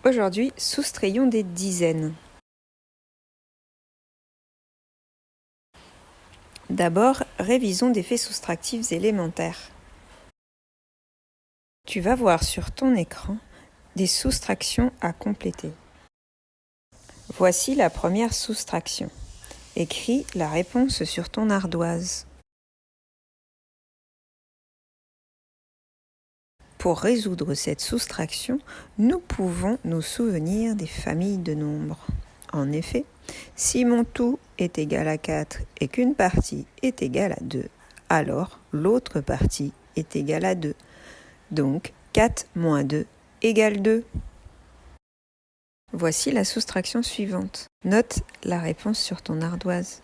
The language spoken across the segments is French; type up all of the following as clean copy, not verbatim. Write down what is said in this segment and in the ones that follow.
Aujourd'hui, soustrayons des dizaines. D'abord, révisons des faits soustractifs élémentaires. Tu vas voir sur ton écran des soustractions à compléter. Voici la première soustraction. Écris la réponse sur ton ardoise. Pour résoudre cette soustraction, nous pouvons nous souvenir des familles de nombres. En effet, si mon tout est égal à 4 et qu'une partie est égale à 2, alors l'autre partie est égale à 2. Donc 4 moins 2 égale 2. Voici la soustraction suivante. Note la réponse sur ton ardoise.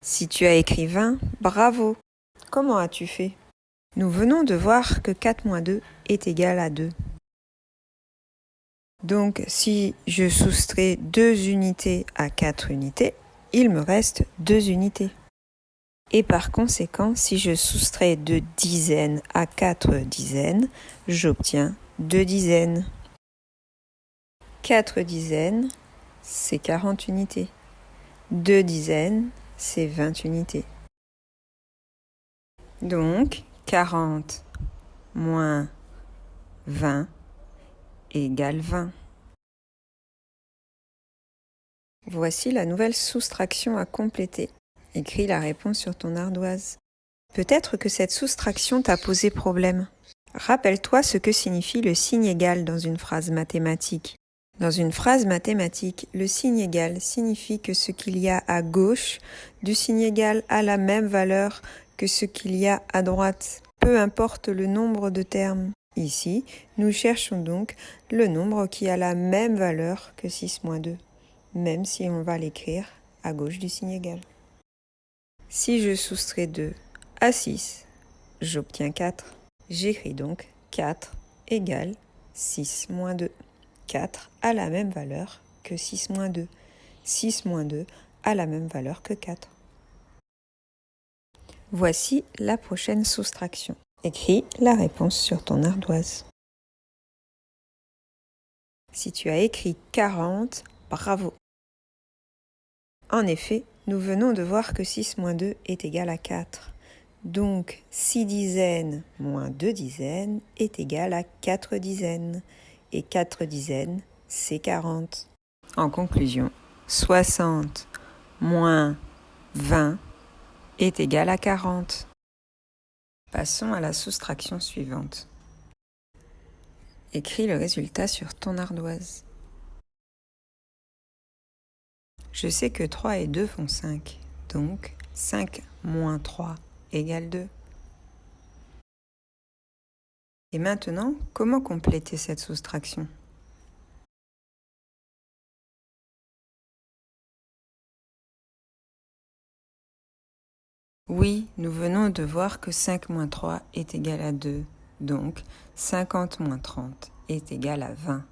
Si tu as écrit 20, bravo! Comment as-tu fait? Nous venons de voir que 4 moins 2 est égal à 2. Donc, si je soustrais 2 unités à 4 unités, il me reste 2 unités. Et par conséquent, si je soustrais 2 dizaines à 4 dizaines, j'obtiens 2 dizaines. 4 dizaines, c'est 40 unités. 2 dizaines, c'est 20 unités. Donc, 40 moins 20 égale 20. Voici la nouvelle soustraction à compléter. Écris la réponse sur ton ardoise. Peut-être que cette soustraction t'a posé problème. Rappelle-toi ce que signifie le signe égal dans une phrase mathématique. Dans une phrase mathématique, le signe égal signifie que ce qu'il y a à gauche du signe égal a la même valeur que ce qu'il y a à droite, peu importe le nombre de termes. Ici, nous cherchons donc le nombre qui a la même valeur que 6 moins 2, même si on va l'écrire à gauche du signe égal. Si je soustrais 2 à 6, j'obtiens 4. J'écris donc 4 égale 6 moins 2. 4 a la même valeur que 6 moins 2. 6 moins 2 a la même valeur que 4. Voici la prochaine soustraction. Écris la réponse sur ton ardoise. Si tu as écrit 40, bravo! En effet, nous venons de voir que 6 moins 2 est égal à 4. Donc 6 dizaines moins 2 dizaines est égal à 4 dizaines. Et 4 dizaines, c'est 40. En conclusion, 60 moins 20 est égal à 40. Passons à la soustraction suivante. Écris le résultat sur ton ardoise. Je sais que 3 et 2 font 5, donc 5 moins 3 égale 2. Et maintenant, comment compléter cette soustraction? Oui, nous venons de voir que 5 moins 3 est égal à 2, donc 50 moins 30 est égal à 20.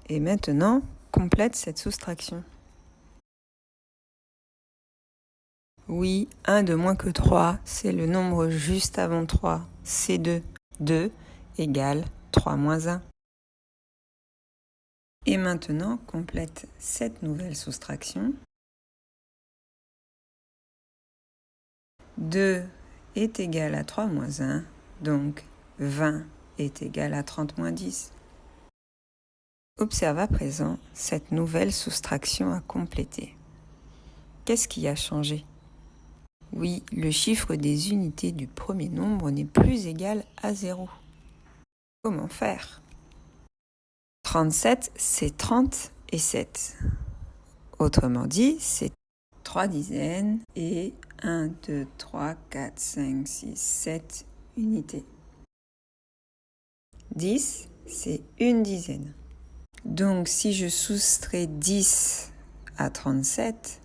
Et maintenant, complète cette soustraction. Oui, 1 de moins que 3, c'est le nombre juste avant 3, c'est 2. 2 égale 3 moins 1. Et maintenant, complète cette nouvelle soustraction. 2 est égal à 3 moins 1, donc 20 est égal à 30 moins 10. Observe à présent cette nouvelle soustraction à compléter. Qu'est-ce qui a changé? Oui, le chiffre des unités du premier nombre n'est plus égal à 0. Comment faire? 37, c'est 30 et 7. Autrement dit, c'est 3 dizaines et 1, 2, 3, 4, 5, 6, 7 unités. 10, c'est une dizaine. Donc, si je soustrais 10 à 37,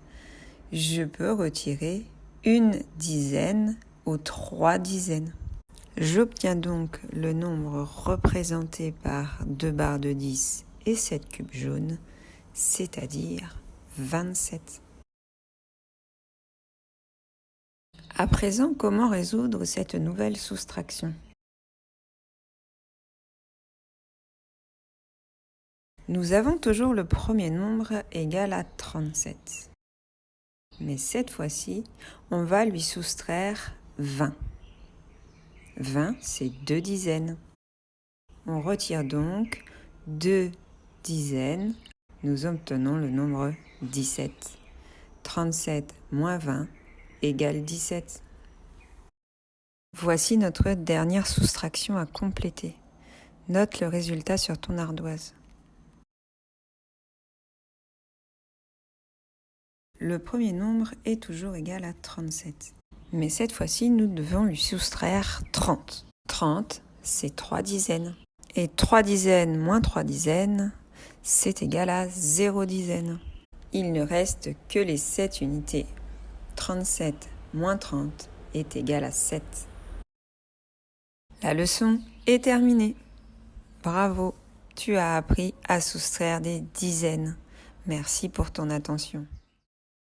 je peux retirer une dizaine aux 3 dizaines. J'obtiens donc le nombre représenté par 2 barres de 10 et 7 cubes jaunes, c'est-à-dire 27. À présent, comment résoudre cette nouvelle soustraction? Nous avons toujours le premier nombre égal à 37. Mais cette fois-ci, on va lui soustraire 20. 20, c'est 2 dizaines. On retire donc 2 dizaines. Nous obtenons le nombre 17. 37 moins 20 égale 17. Voici notre dernière soustraction à compléter. Note le résultat sur ton ardoise. Le premier nombre est toujours égal à 37. Mais cette fois-ci, nous devons lui soustraire 30. 30, c'est 3 dizaines. Et 3 dizaines moins 3 dizaines, c'est égal à 0 dizaines. Il ne reste que les 7 unités. 37 moins 30 est égal à 7. La leçon est terminée. Bravo, tu as appris à soustraire des dizaines. Merci pour ton attention.